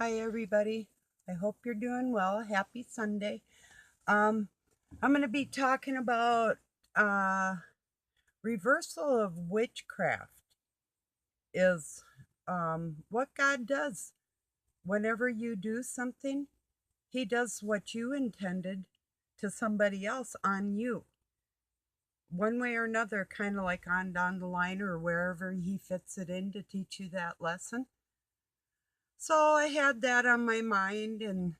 Hi, everybody. I hope you're doing well. Happy Sunday. Um, I'm going to be talking about uh, reversal of witchcraft is what God does. Whenever you do something, He does what you intended to somebody else on you. One way or another, kind of like on down the line or wherever He fits it in to teach you that lesson. So I had that on my mind, and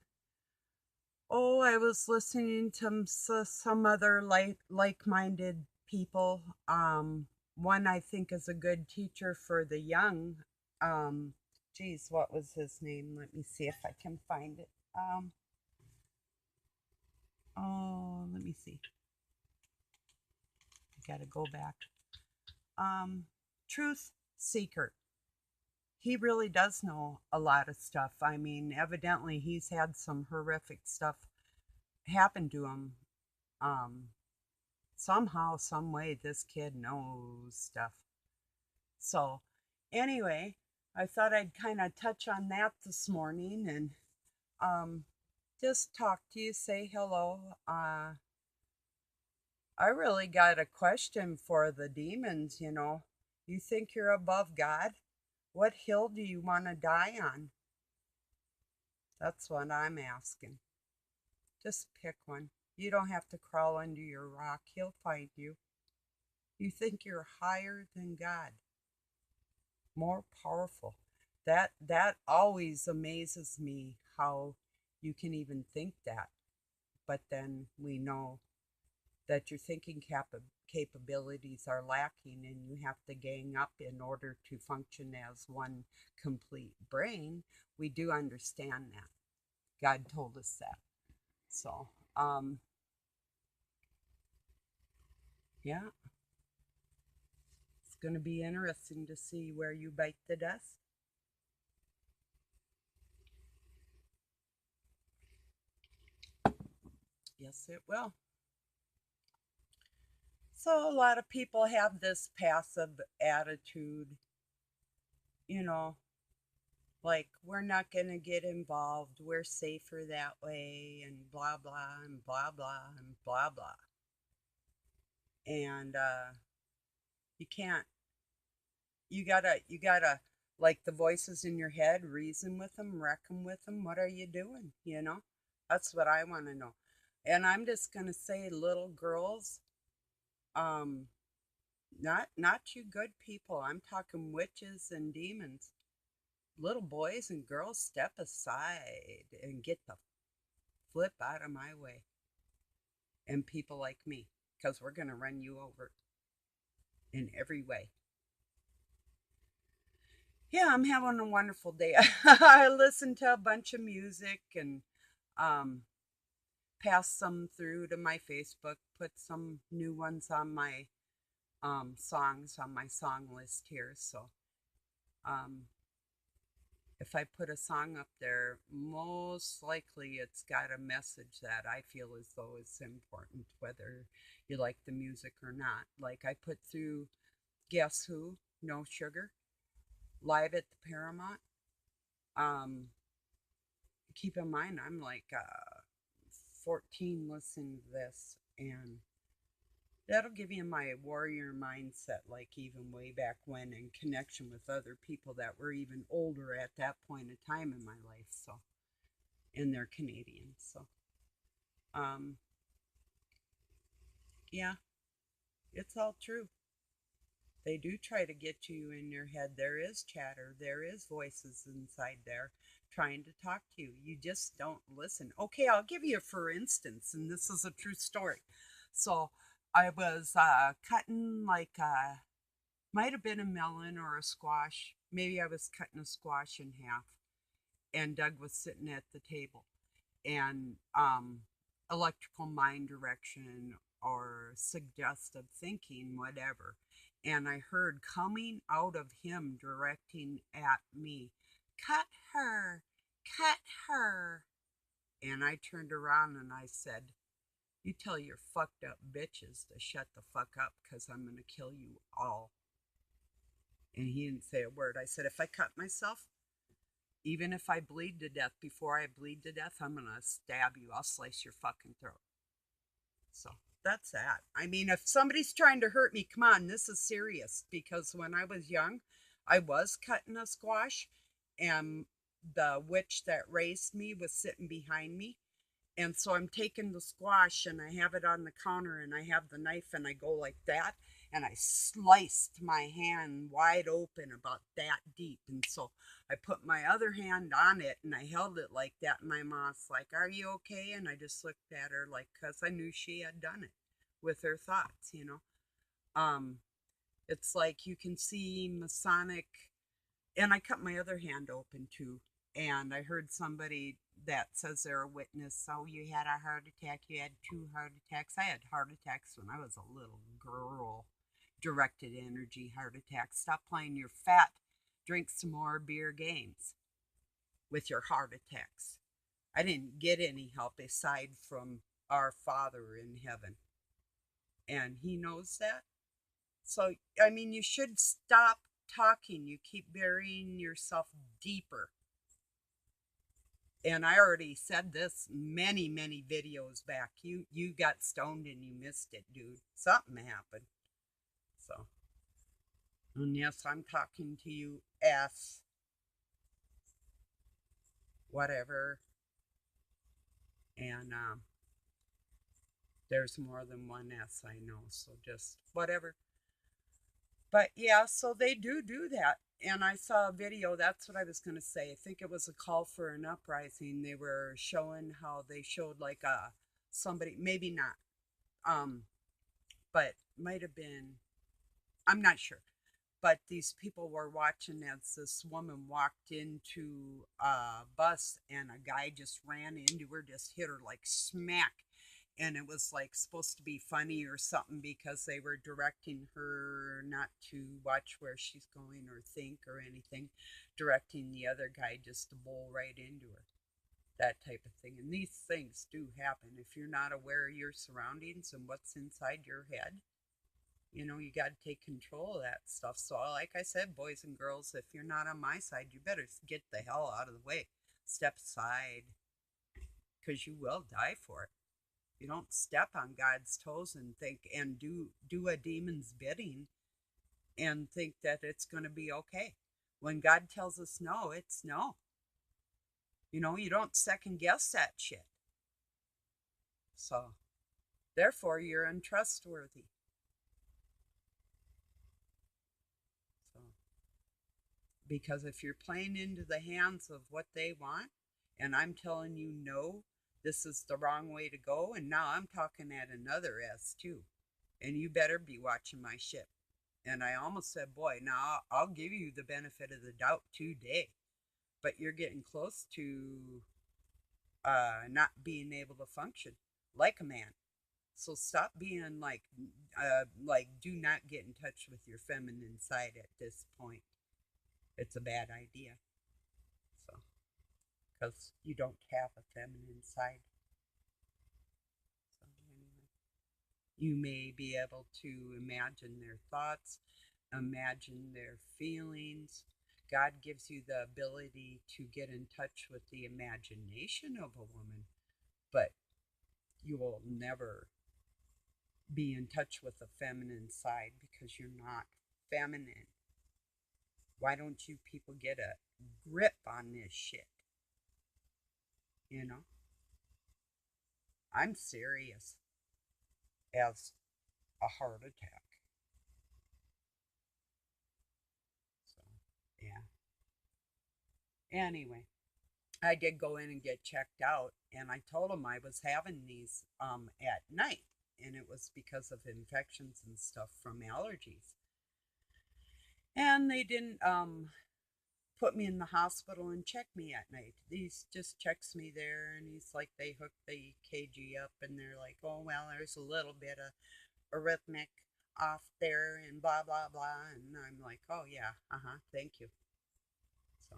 I was listening to some other like-minded people. One I think is a good teacher for the young. Um, Geez, what was his name? Let me see if I can find it. Let me see. I gotta go back. Um, Truth Seeker. He really does know a lot of stuff. I mean, evidently he's had some horrific stuff happen to him. Um, Somehow, some way, this kid knows stuff. So, anyway, I thought I'd kind of touch on that this morning and um, just talk to you, say hello. I really got a question for the demons, you know. You think you're above God? What hill do you want to die on? That's what I'm asking. Just pick one. You don't have to crawl under your rock, He'll find you. You think you're higher than God, more powerful. That always amazes me how you can even think that. But then we know that your thinking capabilities are lacking and you have to gang up in order to function as one complete brain. We do understand that. God told us that. So, yeah, it's going to be interesting to see where you bite the dust. Yes, it will. So, a lot of people have this passive attitude, you know, like we're not going to get involved, we're safer that way, and blah, blah, and blah, blah, and blah, blah. And you can't, you gotta, like the voices in your head, reason with them, reckon with them. What are you doing? You know? That's what I want to know. And I'm just going to say, little girls, um, not you good people. I'm talking witches and demons. Little boys and girls, step aside and get the flip out of my way. And people like me, because we're going to run you over in every way. Yeah, I'm having a wonderful day. I listened to a bunch of music and um, passed some through to my Facebook, put some new ones on my songs on my song list here. So um, if I put a song up there, most likely it's got a message that I feel as though is important, whether you like the music or not. Like I put through Guess Who, No Sugar, live at the Paramount. Um, Keep in mind, I'm like 14 listening to this, and that'll give you my warrior mindset, like even way back when, in connection with other people that were even older at that point in time in my life. So, and they're Canadian. So, um, yeah, it's all true. They do try to get you in your head. There is chatter, there is voices inside there trying to talk to you. You just don't listen. Okay, I'll give you a for instance, and this is a true story. So, I was cutting like might have been a melon or a squash. Maybe I was cutting a squash in half, and Doug was sitting at the table, and electrical mind direction or suggestive thinking, whatever. And I heard coming out of him directing at me, cut her, cut her. And I turned around and I said, you tell your fucked up bitches to shut the fuck up because I'm going to kill you all. And he didn't say a word. I said, if I cut myself, Even if I bleed to death, before I bleed to death, I'm gonna stab you. I'll slice your fucking throat. So that's that. I mean, if somebody's trying to hurt me, come on, this is serious. Because when I was young, I was cutting a squash, and the witch that raised me was sitting behind me. And so I'm taking the squash and I have it on the counter and I have the knife and I go like that. And I sliced my hand wide open about that deep. And so I put my other hand on it and I held it like that. And my mom's like, "Are you okay?" And I just looked at her like, because I knew she had done it with her thoughts, you know. Um, it's like you can see Masonic, and I cut my other hand open too. And I heard somebody that says they're a witness. "Oh, you had a heart attack. You had 2 heart attacks." I had heart attacks when I was a little girl. Directed energy heart attacks. Stop playing your fat. Drink some more beer games with your heart attacks. I didn't get any help aside from our Father in heaven. And He knows that. So, I mean, you should stop talking. You keep burying yourself deeper. And I already said this many videos back. You got stoned and you missed it, dude. Something happened. So, and yes, I'm talking to you, S. Whatever. And there's more than one S, I know. So just whatever. But yeah, so they do that. And I saw a video, that's what I was going to say. I think it was a call for an uprising. They were showing how they showed like somebody, maybe not, but might have been, I'm not sure. But these people were watching as this woman walked into a bus and a guy just ran into her, just hit her like smack. And it was like supposed to be funny or something because they were directing her not to watch where she's going or think or anything, directing the other guy just to bowl right into her. That type of thing. And these things do happen if you're not aware of your surroundings and what's inside your head. You got to take control of that stuff. So, like I said, boys and girls, if you're not on my side, you better get the hell out of the way. Step aside because you will die for it. You don't step on God's toes and think and do a demon's bidding and think that it's going to be okay. When God tells us no, it's no. You don't second guess that shit. So, therefore, you're untrustworthy. So, because if you're playing into the hands of what they want, and I'm telling you no, this is the wrong way to go, and now I'm talking at another S too, and you better be watching my shit. And I almost said, "Boy, now I'll give you the benefit of the doubt today," but you're getting close to not being able to function like a man. So stop being like do not get in touch with your feminine side at this point. It's a bad idea. So, because you don't have a feminine side. So anyway, you may be able to imagine their thoughts, imagine their feelings. God gives you the ability to get in touch with the imagination of a woman, but you will never be in touch with the feminine side because you're not feminine. Why don't you people get a grip on this shit? You know? I'm serious as a heart attack. So, yeah. Anyway, I did go in and get checked out, and I told them I was having these at night, and it was because of infections and stuff from allergies. And they didn't put me in the hospital and check me at night. He's just checks me there, and he's like, they hook the EKG up, and they're like, "Oh well, there's a little bit of arrhythmic off there, and blah blah blah." And I'm like, "Oh yeah, thank you." So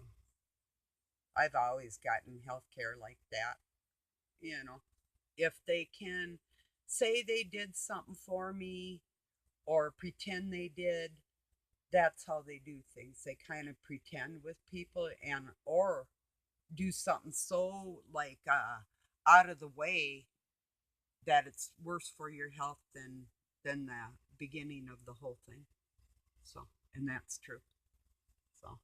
I've always gotten health care like that. You know, if they can say they did something for me or pretend they did, that's how they do things. They kind of pretend with people, and or do something so like out of the way that it's worse for your health than the beginning of the whole thing. So, and that's true. So,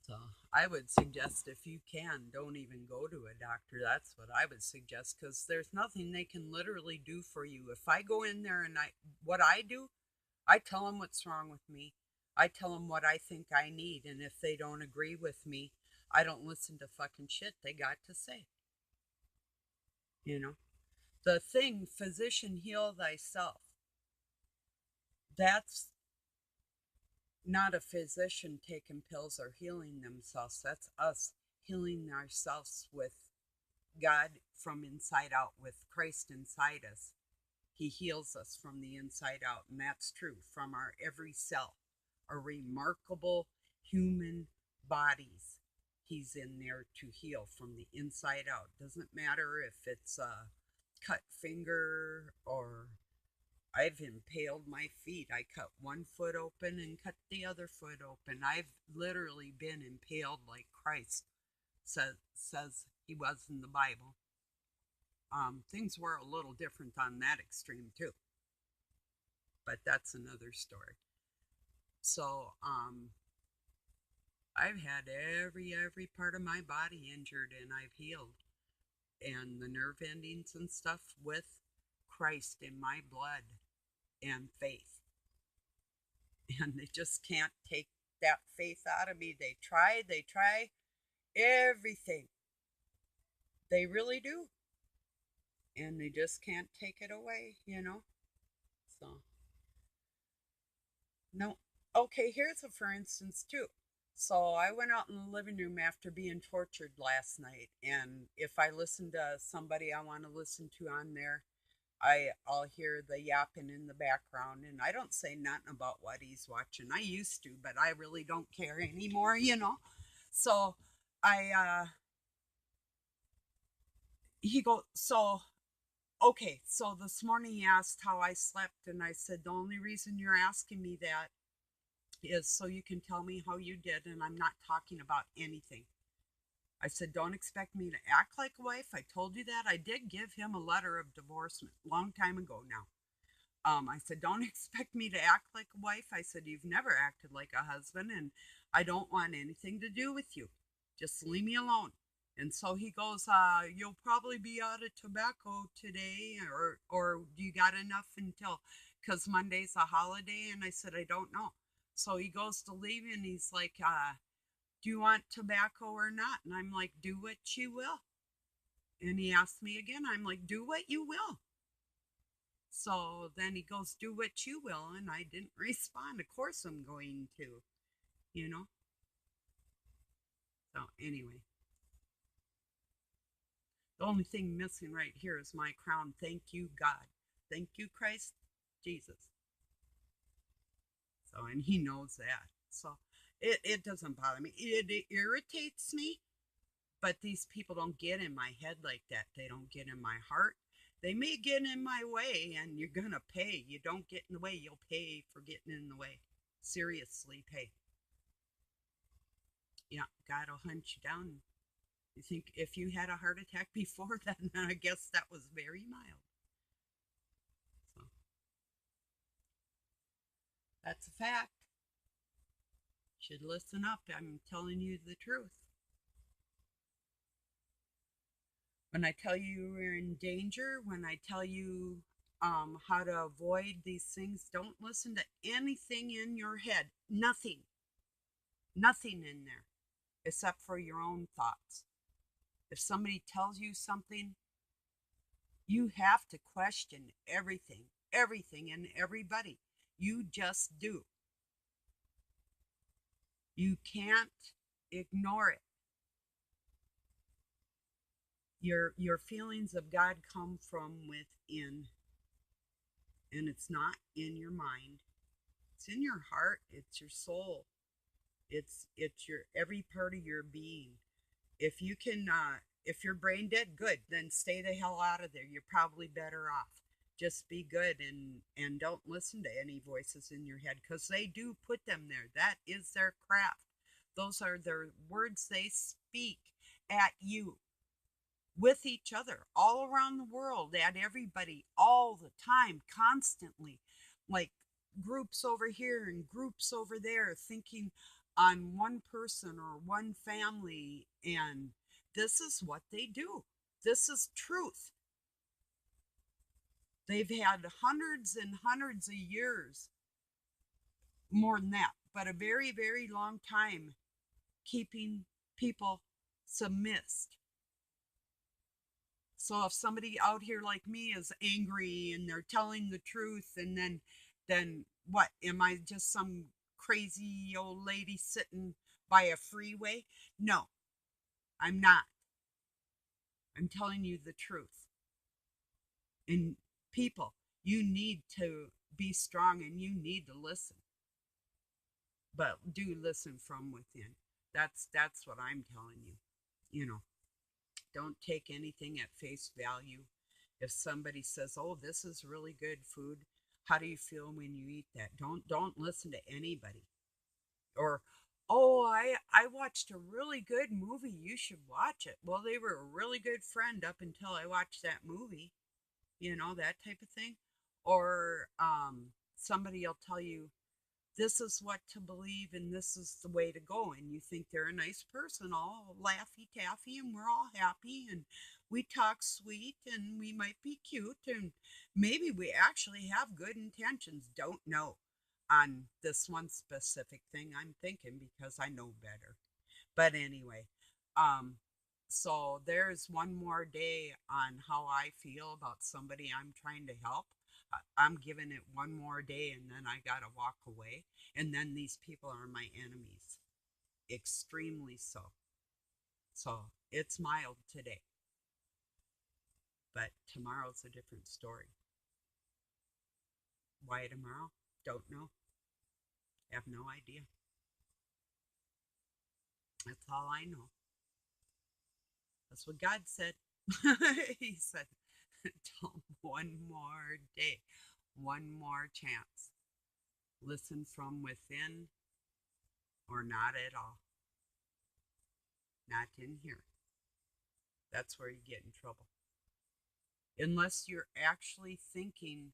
so I would suggest if you can, don't even go to a doctor. That's what I would suggest because there's nothing they can literally do for you. If I go in there and what I do, I tell them what's wrong with me. I tell them what I think I need, and if they don't agree with me, I don't listen to fucking shit they got to say. You know, the thing, physician, heal thyself. That's not a physician taking pills or healing themselves. That's us healing ourselves with God from inside out, with Christ inside us. He heals us from the inside out, and that's true from our every cell, our remarkable human bodies. He's in there to heal from the inside out. Doesn't matter if it's a cut finger or I've impaled my feet. I cut one foot open and cut the other foot open. I've literally been impaled like Christ says he was in the Bible. Things were a little different on that extreme too, but that's another story. So, I've had every part of my body injured and I've healed, and the nerve endings and stuff with Christ in my blood and faith. And they just can't take that faith out of me. They try everything. They really do. And they just can't take it away, you know? So, no. Okay, here's a for instance, too. So, I went out in the living room after being tortured last night. And if I listen to somebody I want to listen to on there, I'll hear the yapping in the background, and I don't say nothing about what he's watching. I used to, but I really don't care anymore, you know. So I he go so okay. So this morning he asked how I slept, and I said the only reason you're asking me that is so you can tell me how you did, and I'm not talking about anything. I said, don't expect me to act like a wife. I told you that. I did give him a letter of divorcement a long time ago now. I said, don't expect me to act like a wife. I said, you've never acted like a husband, and I don't want anything to do with you. Just leave me alone. And so he goes, you'll probably be out of tobacco today, or do you got enough until, because Monday's a holiday? And I said, I don't know. So he goes to leave, and he's like, do you want tobacco or not? And I'm like, do what you will. And he asked me again, I'm like, do what you will. So then he goes, do what you will. And I didn't respond. Of course I'm going to, you know? So anyway, the only thing missing right here is my crown. Thank you, God. Thank you, Christ Jesus. So, and he knows that. So it doesn't bother me. It irritates me, but these people don't get in my head like that. They don't get in my heart. They may get in my way, and you're going to pay. You don't get in the way, you'll pay for getting in the way. Seriously, pay. Yeah, God will hunt you down. You think if you had a heart attack before, then I guess that was very mild. So that's a fact. Should listen up. I'm telling you the truth. When I tell you you're in danger, when I tell you how to avoid these things, don't listen to anything in your head. Nothing. Nothing in there except for your own thoughts. If somebody tells you something, you have to question everything, everything, and everybody. You just do. You can't ignore it. Your feelings of God come from within, and it's not in your mind. It's in your heart. It's your soul. It's your every part of your being. If you can, if you're brain dead, good. Then stay the hell out of there. You're probably better off. Just be good, and don't listen to any voices in your head, because they do put them there. That is their craft. Those are their words they speak at you, with each other, all around the world, at everybody, all the time, constantly. Like groups over here and groups over there, thinking on one person or one family. And this is what they do. This is truth. They've had hundreds and hundreds of years, more than that, but a very, very long time, keeping people submissed. So if somebody out here like me is angry and they're telling the truth, and then what? Am I just some crazy old lady sitting by a freeway? No, I'm not. I'm telling you the truth. And people, you need to be strong, and you need to listen. But do listen from within. That's what I'm telling you. You know, don't take anything at face value. If somebody says, "Oh, this is really good food," how do you feel when you eat that? Don't listen to anybody. Or, "Oh, I watched a really good movie. You should watch it." Well, they were a really good friend up until I watched that movie. That type of thing. Or somebody will tell you, this is what to believe and this is the way to go, and you think they're a nice person, all laffy taffy, and we're all happy, and we talk sweet, and we might be cute, and maybe we actually have good intentions. Don't know on this one specific thing I'm thinking, because I know better. But anyway, um so there's one more day on how I feel about somebody I'm trying to help. I'm giving it one more day, and then I gotta walk away. And then these people are my enemies, extremely so. So it's mild today, but tomorrow's a different story. Why tomorrow? Don't know. Have no idea. That's all I know. That's what God said. He said, one more day, one more chance. Listen from within, or not at all. Not in here. That's where you get in trouble. Unless you're actually thinking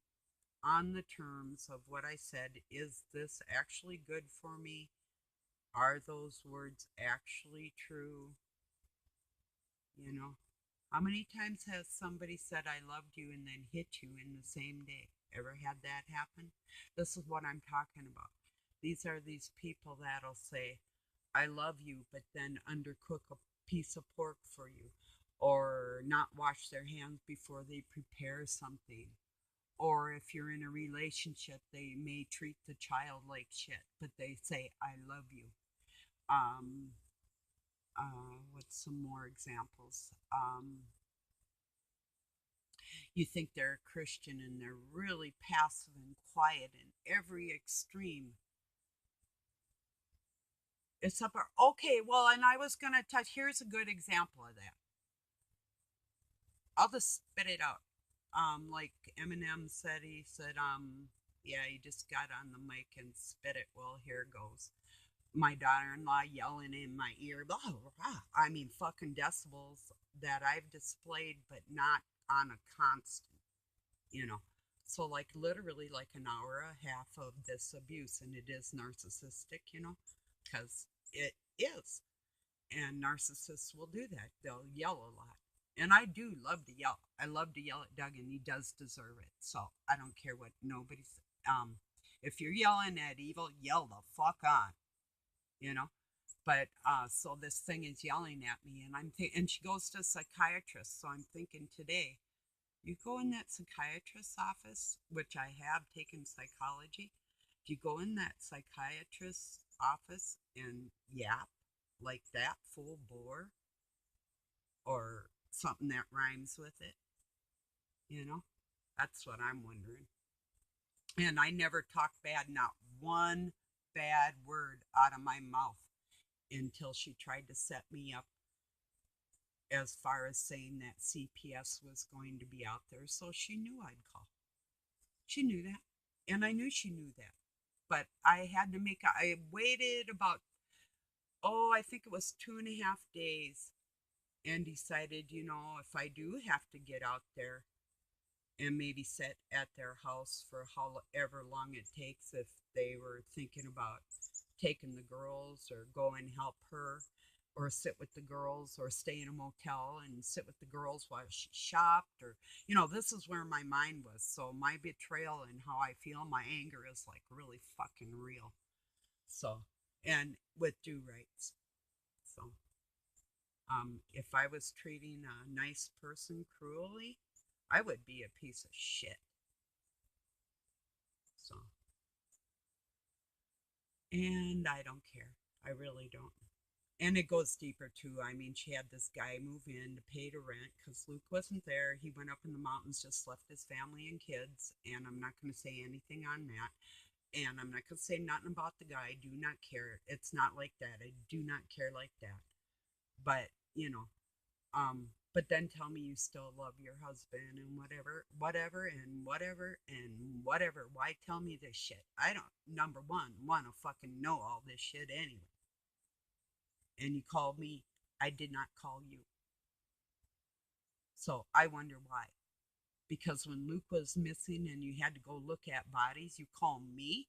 on the terms of what I said, is this actually good for me? Are those words actually true? You know, how many times has somebody said, "I loved you," and then hit you in the same day? Ever had that happen? This is what I'm talking about. These are these people that'll say, "I love you," but then undercook a piece of pork for you, or not wash their hands before they prepare something. Or if you're in a relationship, they may treat the child like shit, but they say, "I love you." Um, what's some more examples? You think they're a Christian and they're really passive and quiet in every extreme. It's up. Okay, well, and I was gonna touch. Here's a good example of that. I'll just spit it out. Like Eminem said, he said, yeah, he just got on the mic and spit it. Well, here goes. My daughter-in-law yelling in my ear, blah, blah. I mean, fucking decibels that I've displayed, but not on a constant, you know. So, like, literally, like an hour and a half of this abuse, and it is narcissistic, because it is. And narcissists will do that. They'll yell a lot. And I do love to yell. I love to yell at Doug, and he does deserve it. So I don't care what nobody's. If you're yelling at evil, yell the fuck on, you know. But so this thing is yelling at me, and and she goes to a psychiatrist. So I'm thinking today, you go in that psychiatrist's office, which I have taken psychology. Do you go in that psychiatrist's office and yap like that, full bore, or something that rhymes with it? You know, that's what I'm wondering. And I never talk bad, not one bad word out of my mouth, until she tried to set me up as far as saying that CPS was going to be out there. So she knew I'd call. She knew that. And I knew she knew that. But I had to I waited about, oh, I think it was 2.5 days and decided, if I do have to get out there and maybe sit at their house for however long it takes, if they were thinking about taking the girls or go and help her or sit with the girls or stay in a motel and sit with the girls while she shopped, or this is where my mind was. So my betrayal and how I feel, my anger is like really fucking real. So, and with due rights. So if I was treating a nice person cruelly, I would be a piece of shit. So, and I don't care. I really don't. And it goes deeper too. I mean, she had this guy move in to pay the rent because Luke wasn't there. He went up in the mountains, just left his family and kids. And I'm not going to say anything on that. And I'm not going to say nothing about the guy. I do not care. It's not like that. I do not care like that. But, but then tell me you still love your husband and whatever, whatever, and whatever, and whatever. Why tell me this shit? I don't, number one, want to fucking know all this shit anyway. And you called me, I did not call you. So I wonder why. Because when Luke was missing and you had to go look at bodies, you call me?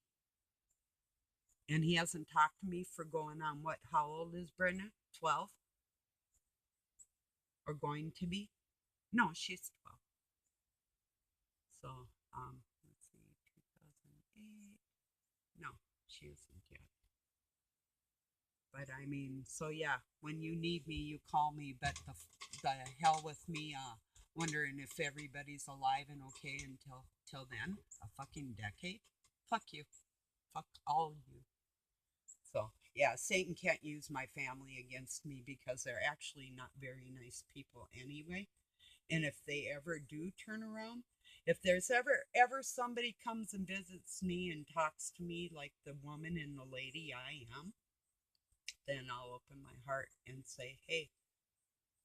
And he hasn't talked to me for going on what? How old is Brenda? 12? Or going to be? No, she's 12. So, let's see, 2008. No, she isn't yet. But I mean, so yeah, when you need me, you call me. But the hell with me, wondering if everybody's alive and okay until till then. A fucking decade. Fuck you. Fuck all you. So yeah, Satan can't use my family against me because they're actually not very nice people anyway. And if they ever do turn around, if there's ever somebody comes and visits me and talks to me like the woman and the lady I am, then I'll open my heart and say, hey,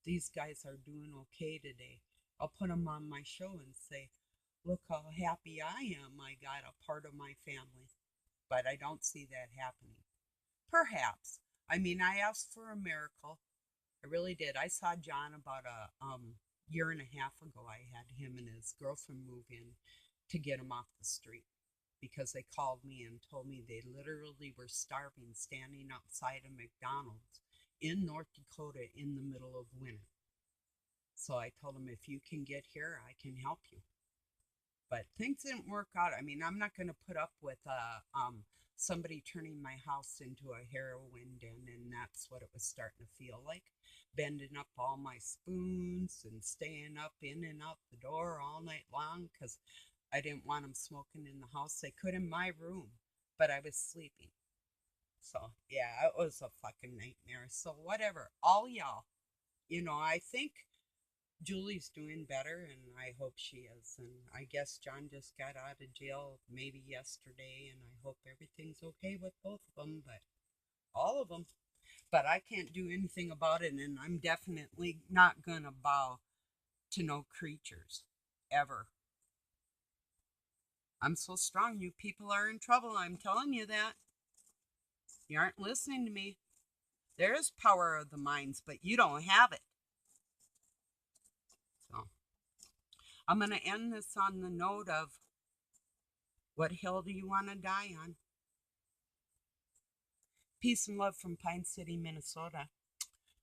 these guys are doing okay today. I'll put them on my show and say, look how happy I am. I got a part of my family. But I don't see that happening. Perhaps. I mean, I asked for a miracle. I really did. I saw John about a year and a half ago. I had him and his girlfriend move in to get him off the street because they called me and told me they literally were starving standing outside a McDonald's in North Dakota in the middle of winter. So I told him, if you can get here, I can help you. But things didn't work out. I mean, I'm not going to put up with somebody turning my house into a heroin den, and that's what it was starting to feel like. Bending up all my spoons and staying up in and out the door all night long because I didn't want them smoking in the house. They could in my room, but I was sleeping. So, yeah, it was a fucking nightmare. So, whatever. All y'all, I think Julie's doing better, and I hope she is. And I guess John just got out of jail maybe yesterday, and I hope everything's okay with both of them, but all of them. But I can't do anything about it, and I'm definitely not gonna bow to no creatures ever. I'm so strong, you people are in trouble. I'm telling you that. You aren't listening to me. There is power of the minds, but you don't have it. So I'm going to end this on the note of, what hill do you want to die on? Peace and love from Pine City, Minnesota.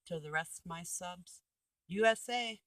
To the rest of my subs, USA.